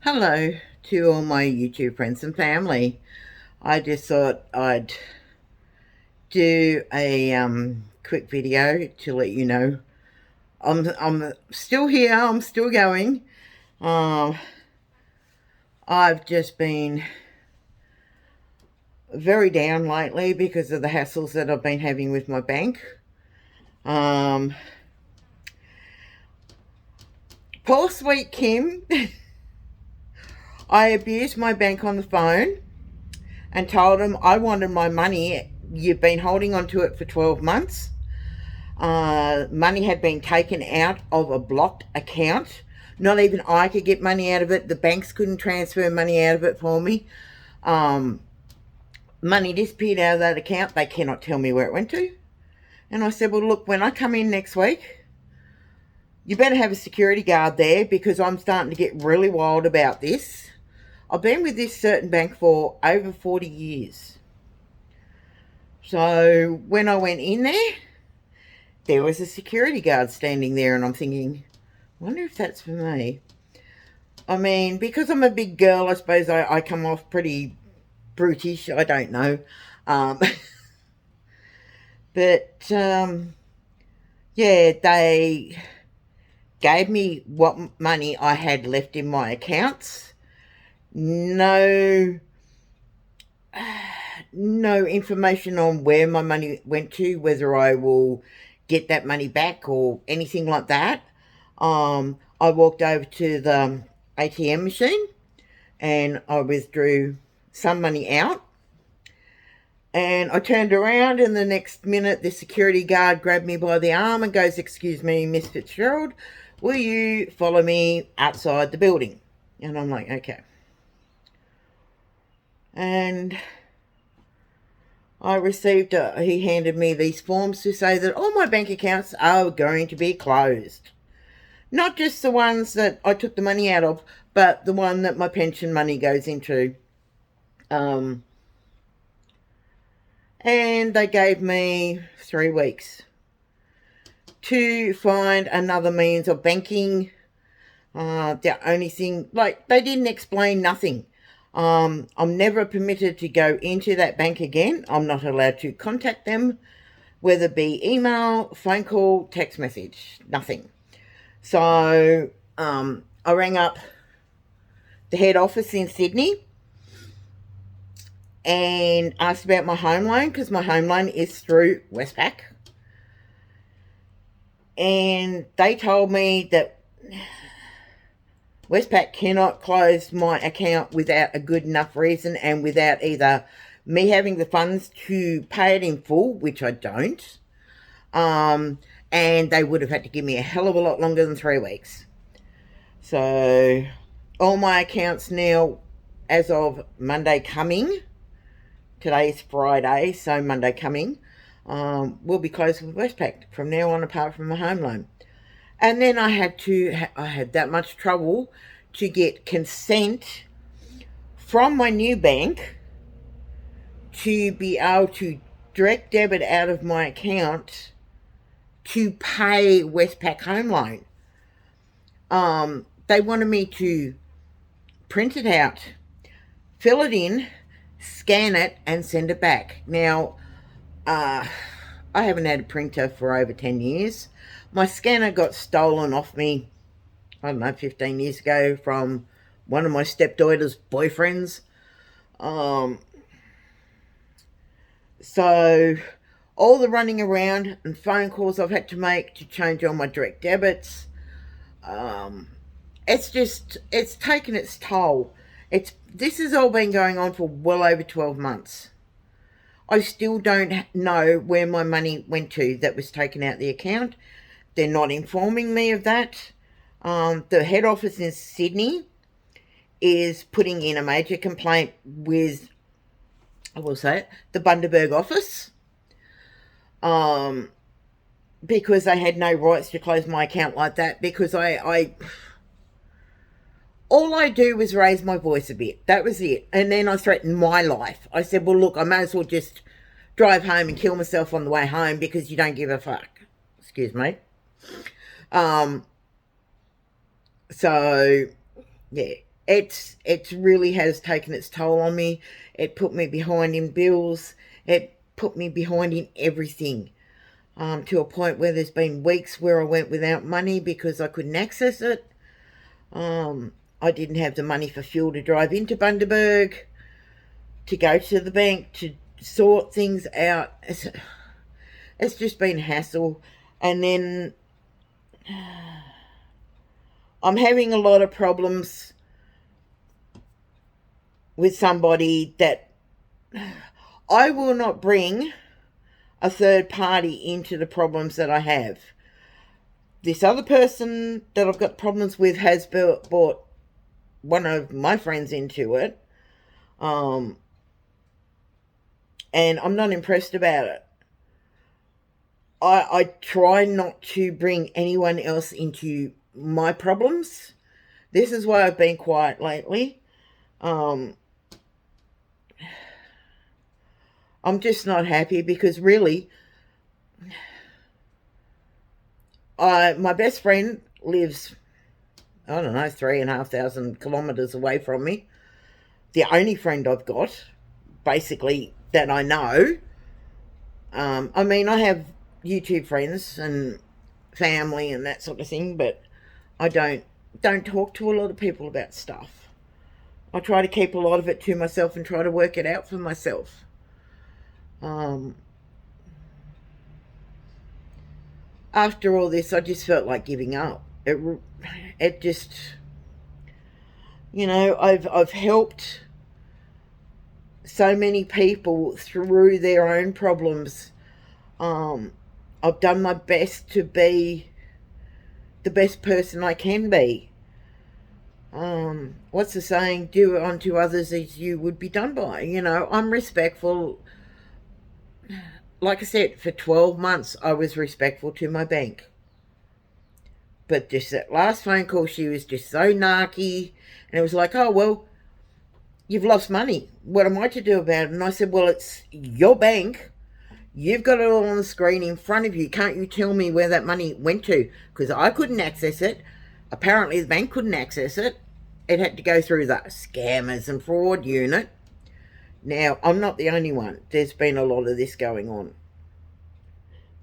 Hello to all my YouTube friends and family. I just thought I'd do a quick video to let you know I'm still here. I'm still going. Um, I've just been very down lately because of the hassles that I've been having with my bank. Um, Poor sweet Kim. I abused my bank on the phone and told them I wanted my money. You've been holding on to it for 12 months. Money had been taken out of a blocked account. Not even I could get money out of it. The banks couldn't transfer money out of it for me. Um, Money disappeared out of that account. They cannot tell me where it went to. And I said, well, look, when I come in next week, you better have a security guard there because I'm starting to get really wild about this. I've been with this certain bank for over 40 years. So when I went in there was a security guard standing there, and I'm thinking, I wonder if that's for me. I mean, because I'm a big girl, I suppose I come off pretty brutish. I don't know. Um, but, yeah, they gave me what money I had left in my accounts. No information on where my money went to, whether I will get that money back or anything like that. I walked over to the ATM machine and I withdrew some money out. And I turned around, and the next minute, the security guard grabbed me by the arm and goes, "Excuse me, Miss Fitzgerald, will you follow me outside the building?" And I'm like, okay. And he handed me these forms to say that all my bank accounts are going to be closed. Not just the ones that I took the money out of, but the one that my pension money goes into. And they gave me 3 weeks to find another means of banking. The only thing, they didn't explain nothing. I'm never permitted to go into that bank again. I'm not allowed to contact them, whether it be email, phone call, text message, nothing. So I rang up the head office in Sydney and asked about my home loan, because my home loan is through Westpac. And they told me that Westpac cannot close my account without a good enough reason and without either me having the funds to pay it in full, which I don't, and they would have had to give me a hell of a lot longer than 3 weeks. So all my accounts now, as of Monday coming, today's Friday, so Monday coming, will be closed with Westpac from now on, apart from my home loan. And then I had that much trouble to get consent from my new bank to be able to direct debit out of my account to pay Westpac home loan. They wanted me to print it out, fill it in, scan it, and send it back. Now, I haven't had a printer for over 10 years. My scanner got stolen off me, I don't know, 15 years ago from one of my stepdaughter's boyfriends. So all the running around and phone calls I've had to make to change all my direct debits, it's taken its toll. This has all been going on for well over 12 months. I still don't know where my money went to that was taken out the account. They're not informing me of that. The head office in Sydney is putting in a major complaint with, I will say it, the Bundaberg office, because they had no rights to close my account like that, because all I do was raise my voice a bit. That was it. And then I threatened my life. I said, well, look, I may as well just drive home and kill myself on the way home because you don't give a fuck. Excuse me. So, yeah. It's really has taken its toll on me. It put me behind in bills. It put me behind in everything. To a point where there's been weeks where I went without money because I couldn't access it. I didn't have the money for fuel to drive into Bundaberg, to go to the bank, to sort things out. It's just been hassle. And then I'm having a lot of problems with somebody that I will not bring a third party into the problems that I have. This other person that I've got problems with has brought one of my friends into it. And I'm not impressed about it. I try not to bring anyone else into my problems. This is why I've been quiet lately. I'm just not happy because really, my best friend lives, I don't know, 3,500 kilometres away from me. The only friend I've got, basically, that I know. I mean, I have YouTube friends and family and that sort of thing, but I don't talk to a lot of people about stuff. I try to keep a lot of it to myself and try to work it out for myself. After all this, I just felt like giving up. It just, I've helped so many people through their own problems. I've done my best to be the best person I can be. What's the saying? Do unto others as you would be done by. I'm respectful. Like I said, for 12 months, I was respectful to my bank. But just that last phone call, she was just so narky. And it was like, oh, well, you've lost money. What am I to do about it? And I said, well, it's your bank. You've got it all on the screen in front of you. Can't you tell me where that money went to? Because I couldn't access it. Apparently the bank couldn't access it. It had to go through the scammers and fraud unit. Now, I'm not the only one. There's been a lot of this going on.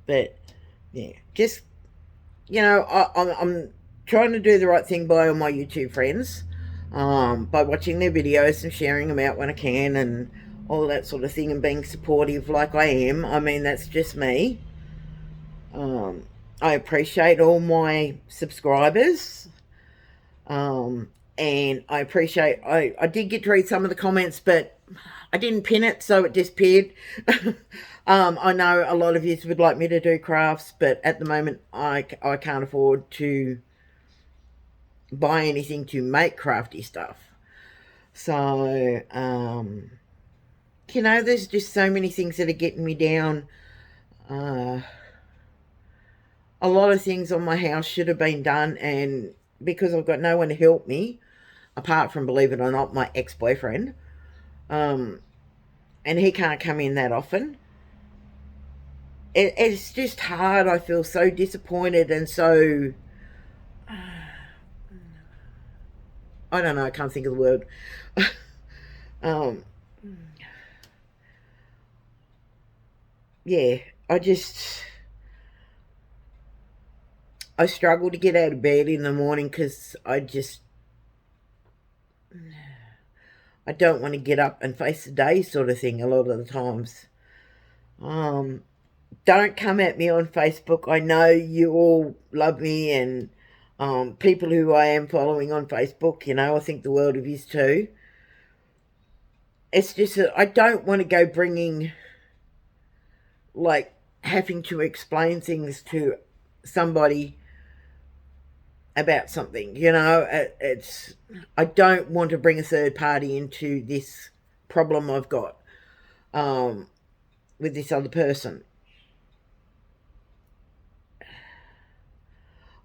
But, yeah, just, I'm trying to do the right thing by all my YouTube friends, by watching their videos and sharing them out when I can and all that sort of thing, and being supportive like I am. I mean, that's just me. I appreciate all my subscribers. And I appreciate, I did get to read some of the comments, but I didn't pin it, so it disappeared. I know a lot of you would like me to do crafts, but at the moment I can't afford to buy anything to make crafty stuff. So, there's just so many things that are getting me down. A lot of things on my house should have been done, and because I've got no one to help me, apart from, believe it or not, my ex-boyfriend, and he can't come in that often. It's just hard. I feel so disappointed and so, I don't know, I can't think of the word. Yeah, I struggle to get out of bed in the morning because I don't want to get up and face the day, sort of thing, a lot of the times. Don't come at me on Facebook. I know you all love me, and people who I am following on Facebook, I think the world of you too. It's just that I don't want to go bringing, like, having to explain things to somebody about something, I don't want to bring a third party into this problem I've got with this other person.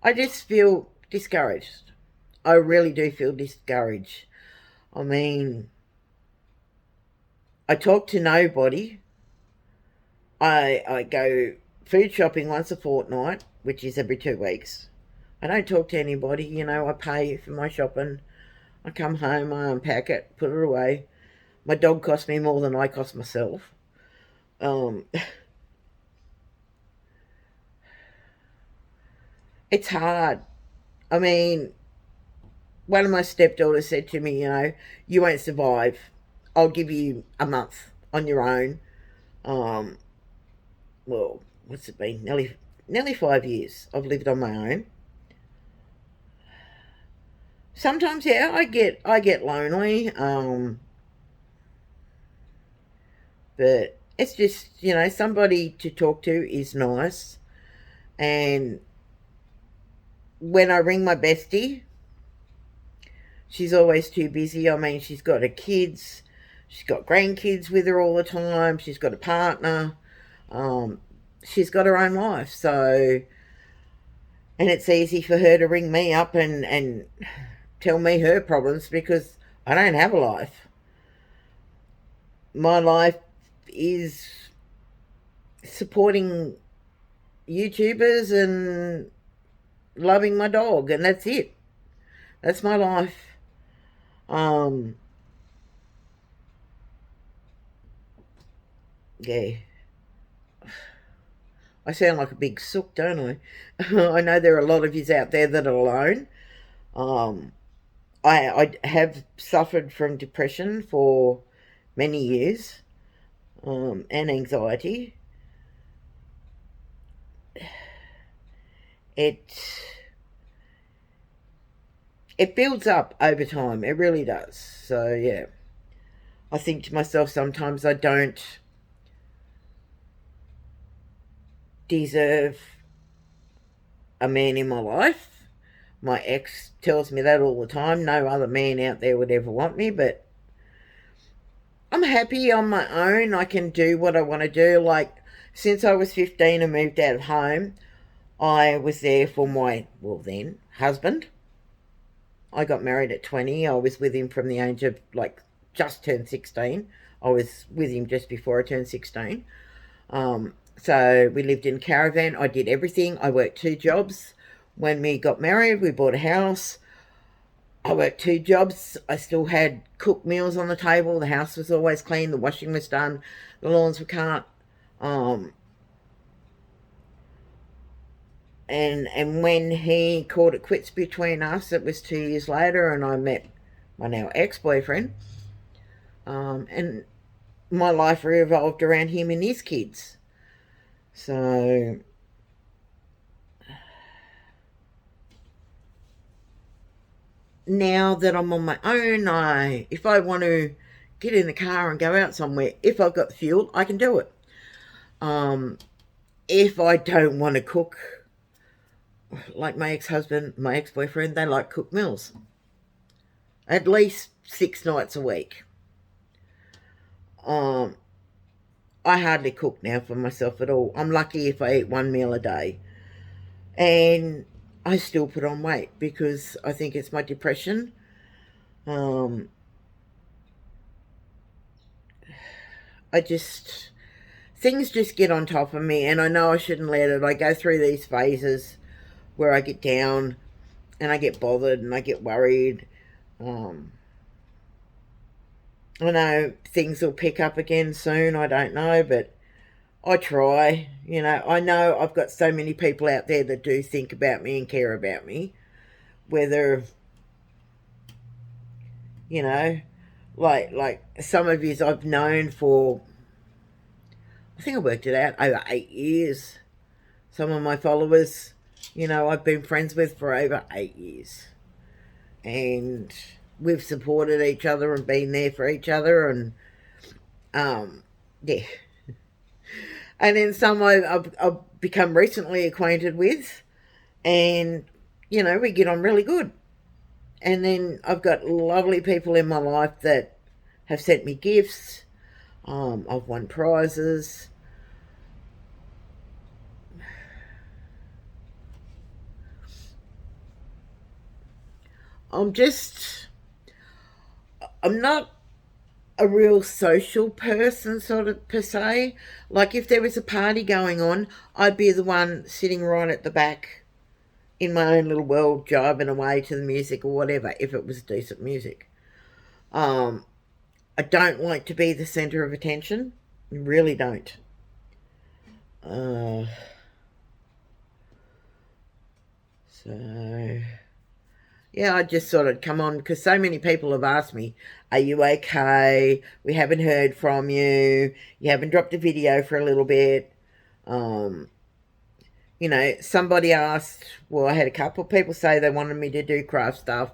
I just feel discouraged. I really do feel discouraged. I mean, I talk to nobody. I go food shopping once a fortnight, which is every 2 weeks. I don't talk to anybody, I pay for my shopping. I come home, I unpack it, put it away. My dog cost me more than I cost myself. Um, it's hard. I mean, one of my stepdaughters said to me, you won't survive. I'll give you a month on your own. Um, well, what's it been? Nearly 5 years I've lived on my own. Sometimes, yeah, I get lonely. But it's just, somebody to talk to is nice. And when I ring my bestie, she's always too busy. I mean, she's got her kids, she's got grandkids with her all the time, she's got a partner, um, she's got her own life. So, and it's easy for her to ring me up and tell me her problems because I don't have a life. My life is supporting YouTubers and loving my dog, and that's it. That's my life. Um, yeah. I sound like a big sook, don't I? I know there are a lot of yous out there that are alone. Um, I have suffered from depression for many years, and anxiety. It it builds up over time. It really does. So yeah, I think to myself sometimes I don't deserve a man in my life. My ex tells me that all the time. No other man out there would ever want me, but I'm happy on my own. I can do what I want to do. Like, since I was 15 and moved out of home, I was there for my, well, then, husband. I got married at 20. I was with him from the age of, like, just turned 16. I was with him just before I turned 16. So we lived in a caravan. I did everything. I worked 2 jobs. When we got married, we bought a house. I worked 2 jobs. I still had cooked meals on the table. The house was always clean. The washing was done. The lawns were cut. Um, and when he called it quits between us, it was 2 years later, and I met my now ex-boyfriend. And my life revolved around him and his kids. So now that I'm on my own, if I want to get in the car and go out somewhere, if I've got the fuel, I can do it. If I don't want to cook, like my ex-husband, my ex-boyfriend, they like cooked meals. At least 6 nights a week. I hardly cook now for myself at all. I'm lucky if I eat 1 meal a day. And I still put on weight because I think it's my depression. Um, things just get on top of me, and I know I shouldn't let it. I go through these phases where I get down and I get bothered and I get worried. I know things will pick up again soon. I don't know, but I try. I know I've got so many people out there that do think about me and care about me. Whether, you know, like some of yous I've known for, I think I worked it out, over 8 years. Some of my followers, I've been friends with for over 8 years. And we've supported each other and been there for each other, and yeah. And then some I've become recently acquainted with, and we get on really good. And then I've got lovely people in my life that have sent me gifts. I've won prizes. I'm not a real social person, sort of, per se. Like, if there was a party going on, I'd be the one sitting right at the back, in my own little world, jiving away to the music or whatever, if it was decent music. Um, I don't like to be the centre of attention. I really don't. Uh, so, yeah, I just sort of come on because so many people have asked me, are you okay? We haven't heard from you. You haven't dropped a video for a little bit. Um, you know, somebody asked, well, I had a couple of people say they wanted me to do craft stuff.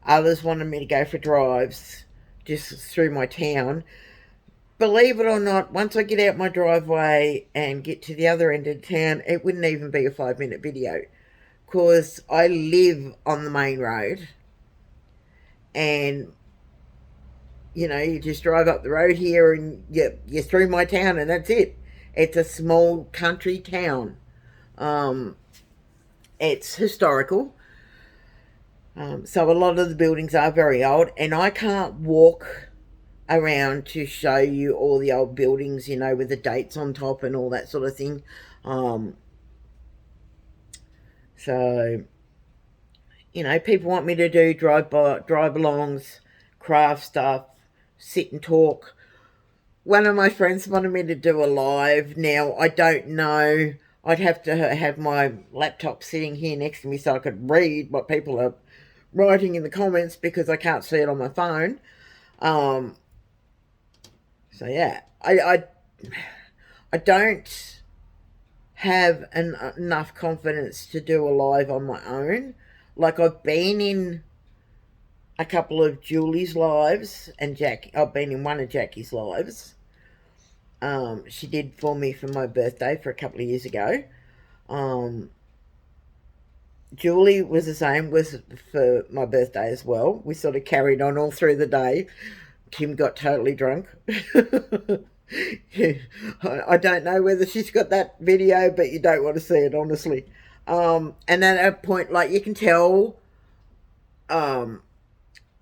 Others wanted me to go for drives just through my town. Believe it or not, once I get out my driveway and get to the other end of town, it wouldn't even be a 5-minute video because I live on the main road and you know, you just drive up the road here and you're through my town and that's it. It's a small country town. Um, it's historical. So a lot of the buildings are very old and I can't walk around to show you all the old buildings, you know, with the dates on top and all that sort of thing. Um, so, you know, people want me to do drive-alongs, craft stuff, sit and talk. One of my friends wanted me to do a live. Now, I don't know. I'd have to have my laptop sitting here next to me so I could read what people are writing in the comments because I can't see it on my phone. So yeah, I don't have enough confidence to do a live on my own. Like I've been in a couple of Julie's lives and I've been in one of Jackie's lives. She did for me for my birthday for a couple of years ago. Julie was the same, was for my birthday as well. We sort of carried on all through the day. Kim got totally drunk. I don't know whether she's got that video, but you don't want to see it, honestly. And at a point, like you can tell,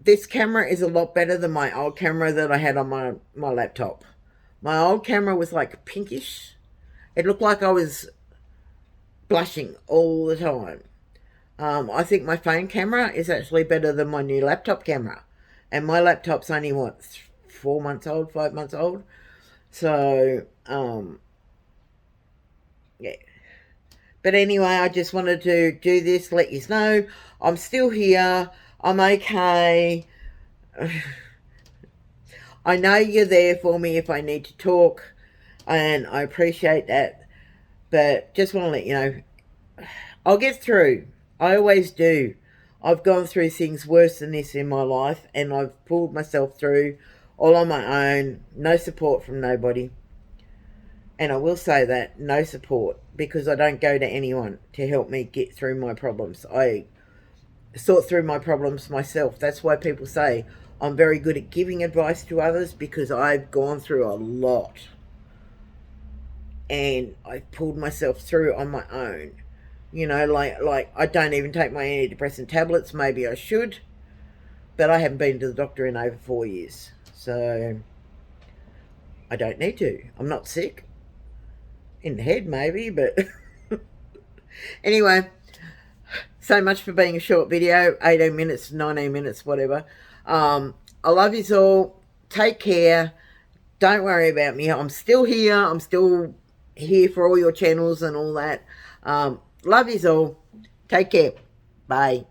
this camera is a lot better than my old camera that I had on my laptop. My old camera was like pinkish. It looked like I was blushing all the time. I think my phone camera is actually better than my new laptop camera. And my laptop's only, what, 4 months old, 5 months old? So, yeah. But anyway, I just wanted to do this, let you know. I'm still here. I'm okay. I know you're there for me if I need to talk, and I appreciate that. But just want to let you know, I'll get through. I always do. I've gone through things worse than this in my life, and I've pulled myself through all on my own. No support from nobody. And I will say that, no support, because I don't go to anyone to help me get through my problems. I sort through my problems myself. That's why people say I'm very good at giving advice to others, because I've gone through a lot. And I've pulled myself through on my own. You know, like I don't even take my antidepressant tablets. Maybe I should. But I haven't been to the doctor in over 4 years. So I don't need to. I'm not sick. In the head, maybe, but anyway, so much for being a short video, 18 minutes, 19 minutes, whatever. I love you all. Take care. Don't worry about me. I'm still here. I'm still here for all your channels and all that. Love you all. Take care. Bye.